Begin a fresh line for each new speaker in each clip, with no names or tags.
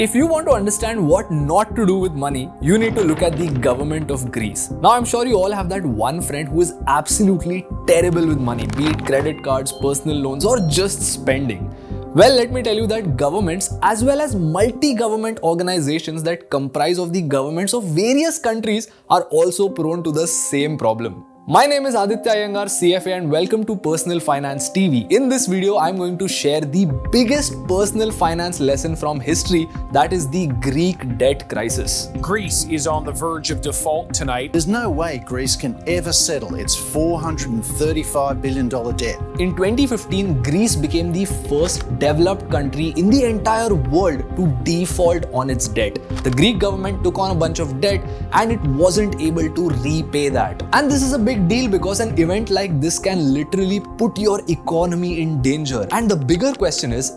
If you want to understand what not to do with money, you need to look at the government of Greece. Now, I'm sure you all have that one friend who is absolutely terrible with money, be it credit cards, personal loans, or just spending. Well, let me tell you that governments as well as multi-government organizations that comprise of the governments of various countries are also prone to the same problem. My name is Aditya Iyengar, CFA, and welcome to Personal Finance TV. In this video, I'm going to share the biggest personal finance lesson from history, that is the Greek debt crisis.
Greece is on the verge of default tonight.
There's no way Greece can ever settle its $435 billion debt.
In 2015, Greece became the first developed country in the entire world to default on its debt. The Greek government took on a bunch of debt and it wasn't able to repay that. And this is a big deal because an event like this can literally put your economy in danger. And the bigger question is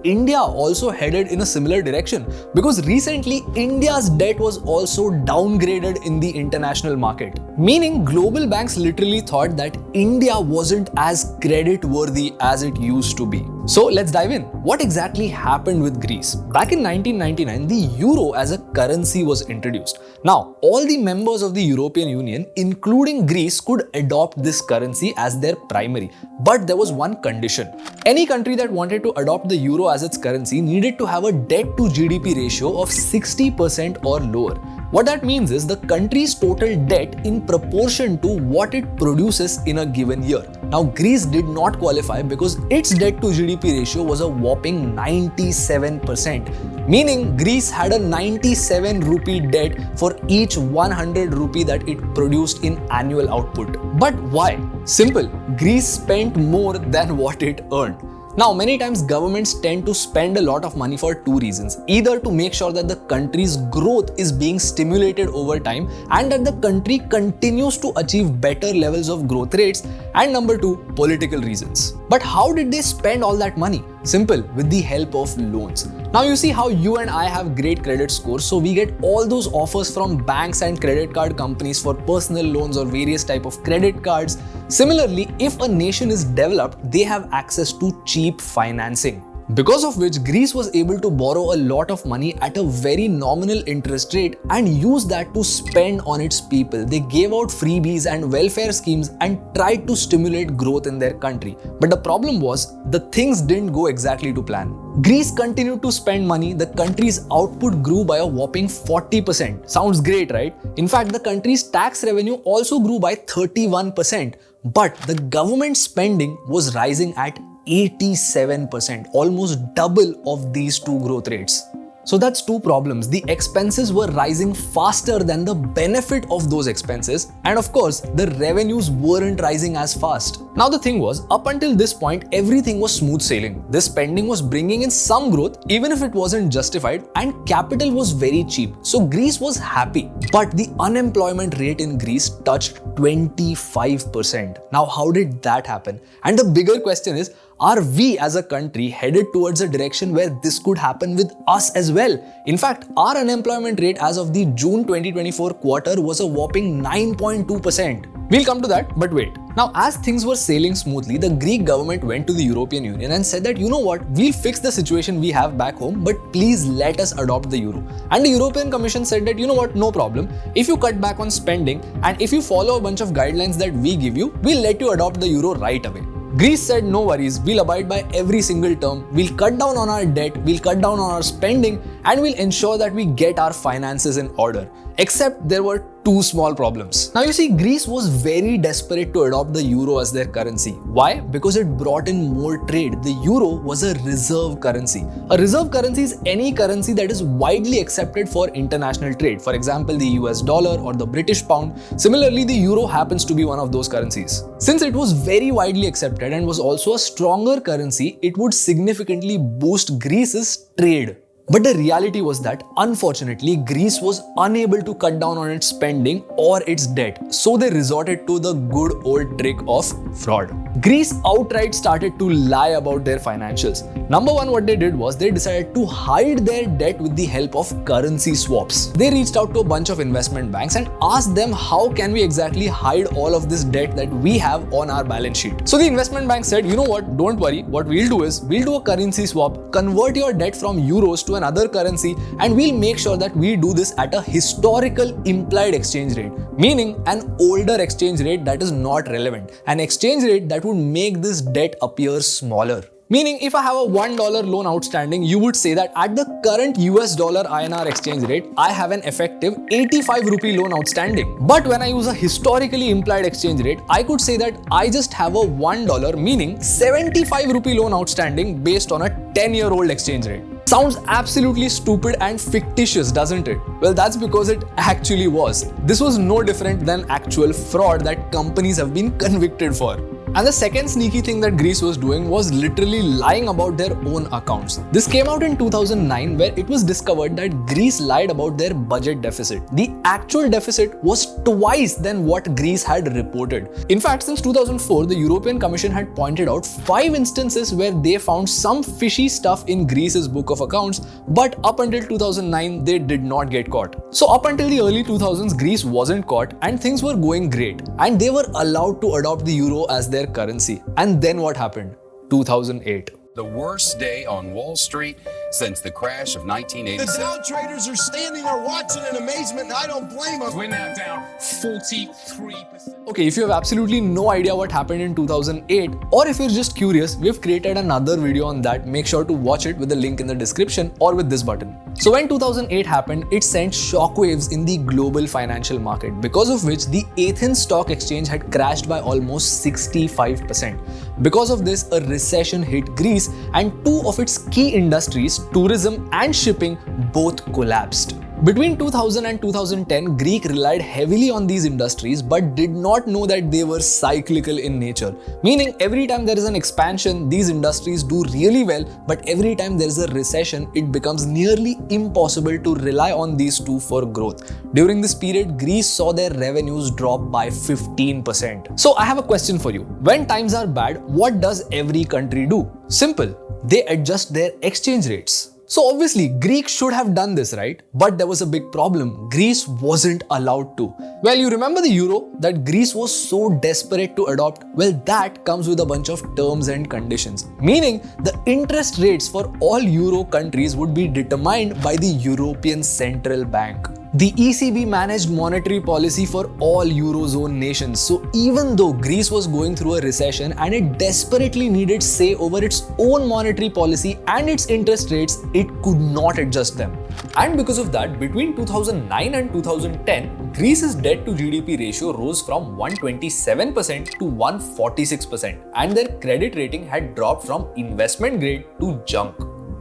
India also headed in a similar direction? Because recently, India's debt was also downgraded in the international market. Meaning, global banks literally thought that India wasn't as credit-worthy as it used to be. So let's dive in. What exactly happened with Greece? Back in 1999, the euro as a currency was introduced. Now, all the members of the European Union, including Greece, could adopt this currency as their primary. But there was one condition. Any country that wanted to adopt the euro as its currency needed to have a debt-to-GDP ratio of 60% or lower. What that means is the country's total debt in proportion to what it produces in a given year. Now, Greece did not qualify because its debt-to-GDP ratio was a whopping 97%. Meaning, Greece had a 97 rupee debt for each 100 rupee that it produced in annual output. But why? Simple. Greece spent more than what it earned. Now, many times governments tend to spend a lot of money for two reasons. Either to make sure that the country's growth is being stimulated over time and that the country continues to achieve better levels of growth rates, and number two, political reasons. But how did they spend all that money? Simple, with the help of loans. Now you see how you and I have great credit scores, so we get all those offers from banks and credit card companies for personal loans or various type of credit cards. Similarly, if a nation is developed, they have access to cheap financing. Because of which Greece was able to borrow a lot of money at a very nominal interest rate and use that to spend on its people. They gave out freebies and welfare schemes and tried to stimulate growth in their country. But the problem was, the things didn't go exactly to plan. Greece continued to spend money, the country's output grew by a whopping 40%. Sounds great, right? In fact, the country's tax revenue also grew by 31%. But the government spending was rising at 87%, almost double of these two growth rates. So that's two problems. The expenses were rising faster than the benefit of those expenses, and of course, the revenues weren't rising as fast. Now the thing was, up until this point, everything was smooth sailing. This spending was bringing in some growth, even if it wasn't justified, and capital was very cheap. So Greece was happy. But the unemployment rate in Greece touched 25%. Now, how did that happen? And the bigger question is, are we as a country headed towards a direction where this could happen with us as well? In fact, our unemployment rate as of the June 2024 quarter was a whopping 9.2%. We'll come to that, but wait. Now, as things were sailing smoothly, the Greek government went to the European Union and said that, you know what, we'll fix the situation we have back home, but please let us adopt the euro. And the European Commission said that, you know what, no problem. If you cut back on spending and if you follow a bunch of guidelines that we give you, we'll let you adopt the euro right away. Greece said, no worries, we'll abide by every single term, we'll cut down on our debt, we'll cut down on our spending, and we'll ensure that we get our finances in order. Except there were two small problems. Now you see, Greece was very desperate to adopt the euro as their currency. Why? Because it brought in more trade. The euro was a reserve currency. A reserve currency is any currency that is widely accepted for international trade. For example, the US dollar or the British pound. Similarly, the euro happens to be one of those currencies. Since it was very widely accepted and was also a stronger currency, it would significantly boost Greece's trade. But the reality was that, unfortunately, Greece was unable to cut down on its spending or its debt, so they resorted to the good old trick of fraud. Greece outright started to lie about their financials. Number one, what they did was they decided to hide their debt with the help of currency swaps. They reached out to a bunch of investment banks and asked them, how can we exactly hide all of this debt that we have on our balance sheet? So the investment bank said, you know what, don't worry, what we'll do is, we'll do a currency swap, convert your debt from euros to another currency, and we'll make sure that we do this at a historical implied exchange rate, meaning an older exchange rate that is not relevant, an exchange rate that would make this debt appear smaller. Meaning, if I have a $1 loan outstanding, you would say that at the current US dollar INR exchange rate, I have an effective 85 rupee loan outstanding. But when I use a historically implied exchange rate, I could say that I just have a $1, meaning 75 rupee loan outstanding based on a 10-year-old exchange rate. Sounds absolutely stupid and fictitious, doesn't it? Well, that's because it actually was. This was no different than actual fraud that companies have been convicted for. And the second sneaky thing that Greece was doing was literally lying about their own accounts. This came out in 2009, where it was discovered that Greece lied about their budget deficit. The actual deficit was twice than what Greece had reported. In fact, since 2004, the European Commission had pointed out 5 instances where they found some fishy stuff in Greece's book of accounts, but up until 2009, they did not get caught. So up until the early 2000s, Greece wasn't caught and things were going great, and they were allowed to adopt the euro as their currency. And then what happened? 2008.
The worst day on Wall Street since the crash of 1987.
The Dow traders are standing there watching in amazement, and I don't blame them.
We're now down 43%.
Okay, if you have absolutely no idea what happened in 2008, or if you're just curious, we've created another video on that. Make sure to watch it with the link in the description or with this button. So when 2008 happened, it sent shockwaves in the global financial market, because of which the Athens Stock Exchange had crashed by almost 65%. Because of this, a recession hit Greece and 2 of its key industries, tourism and shipping, both collapsed. Between 2000 and 2010, Greece relied heavily on these industries but did not know that they were cyclical in nature. Meaning, every time there is an expansion, these industries do really well, but every time there is a recession, it becomes nearly impossible to rely on these two for growth. During this period, Greece saw their revenues drop by 15%. So I have a question for you. When times are bad, what does every country do? Simple. They adjust their exchange rates. So obviously, Greeks should have done this, right? But there was a big problem. Greece wasn't allowed to. Well, you remember the euro that Greece was so desperate to adopt? Well, that comes with a bunch of terms and conditions. Meaning, the interest rates for all euro countries would be determined by the European Central Bank. The ECB managed monetary policy for all Eurozone nations. So even though Greece was going through a recession and it desperately needed say over its own monetary policy and its interest rates, it could not adjust them. And because of that, between 2009 and 2010, Greece's debt to GDP ratio rose from 127% to 146%, and their credit rating had dropped from investment grade to junk.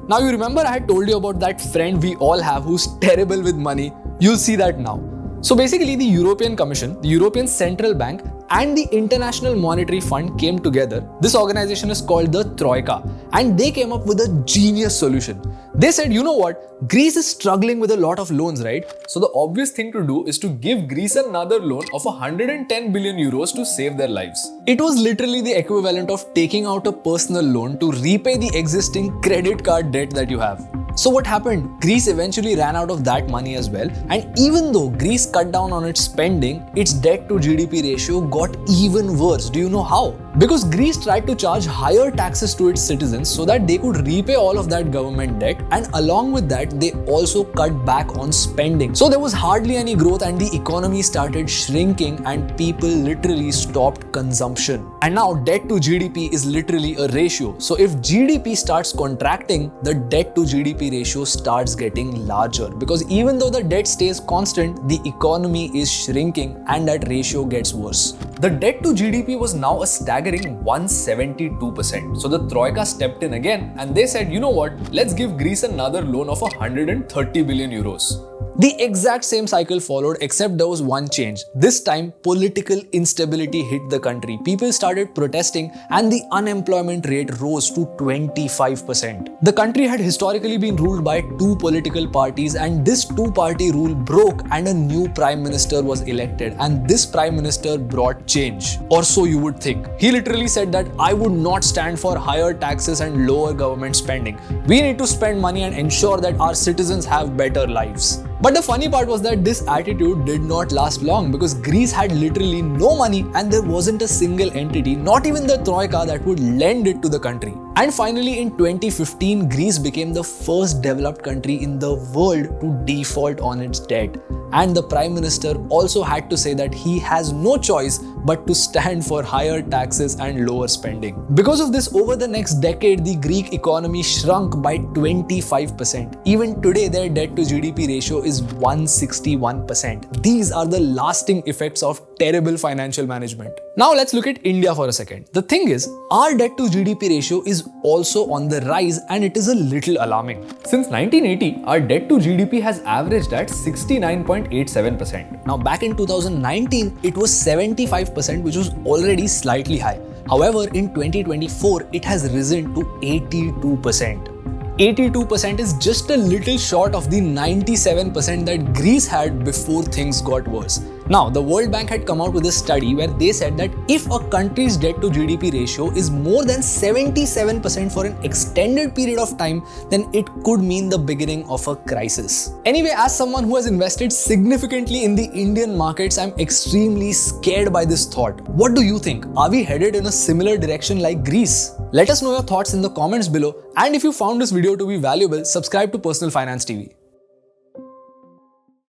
Now you remember I had told you about that friend we all have who's terrible with money. You'll see that now. So basically, the European Commission, the European Central Bank, and the International Monetary Fund came together. This organization is called the Troika, and they came up with a genius solution. They said, you know what? Greece is struggling with a lot of loans, right? So the obvious thing to do is to give Greece another loan of 110 billion euros to save their lives. It was literally the equivalent of taking out a personal loan to repay the existing credit card debt that you have. So what happened? Greece eventually ran out of that money as well, and even though Greece cut down on its spending, its debt to GDP ratio got even worse. Do you know how? Because Greece tried to charge higher taxes to its citizens so that they could repay all of that government debt, and along with that, they also cut back on spending. So there was hardly any growth and the economy started shrinking and people literally stopped consumption. And now debt to GDP is literally a ratio. So if GDP starts contracting, the debt to GDP ratio starts getting larger, because even though the debt stays constant, the economy is shrinking and that ratio gets worse. The debt to GDP was now a staggering 172%. So the Troika stepped in again and they said, you know what, let's give Greece another loan of 130 billion euros. The exact same cycle followed, except there was one change. This time, political instability hit the country. People started protesting and the unemployment rate rose to 25%. The country had historically been ruled by 2 political parties, and this 2-party rule broke and a new prime minister was elected, and this prime minister brought change. Or so you would think. He literally said that I would not stand for higher taxes and lower government spending. We need to spend money and ensure that our citizens have better lives. But the funny part was that this attitude did not last long because Greece had literally no money and there wasn't a single entity, not even the Troika, that would lend it to the country. And finally, in 2015, Greece became the first developed country in the world to default on its debt. And the Prime Minister also had to say that he has no choice but to stand for higher taxes and lower spending. Because of this, over the next decade, the Greek economy shrunk by 25%. Even today, their debt to GDP ratio is 161%. These are the lasting effects of terrible financial management. Now let's look at India for a second. The thing is, our debt to GDP ratio is also on the rise and it is a little alarming. Since 1980, our debt to GDP has averaged at 69.87%. Now back in 2019, it was 75%, which was already slightly high. However, in 2024, it has risen to 82%. 82% is just a little short of the 97% that Greece had before things got worse. Now, the World Bank had come out with a study where they said that if a country's debt to GDP ratio is more than 77% for an extended period of time, then it could mean the beginning of a crisis. Anyway, as someone who has invested significantly in the Indian markets, I'm extremely scared by this thought. What do you think? Are we headed in a similar direction like Greece? Let us know your thoughts in the comments below, and if you found this video to be valuable, subscribe to Personal Finance TV.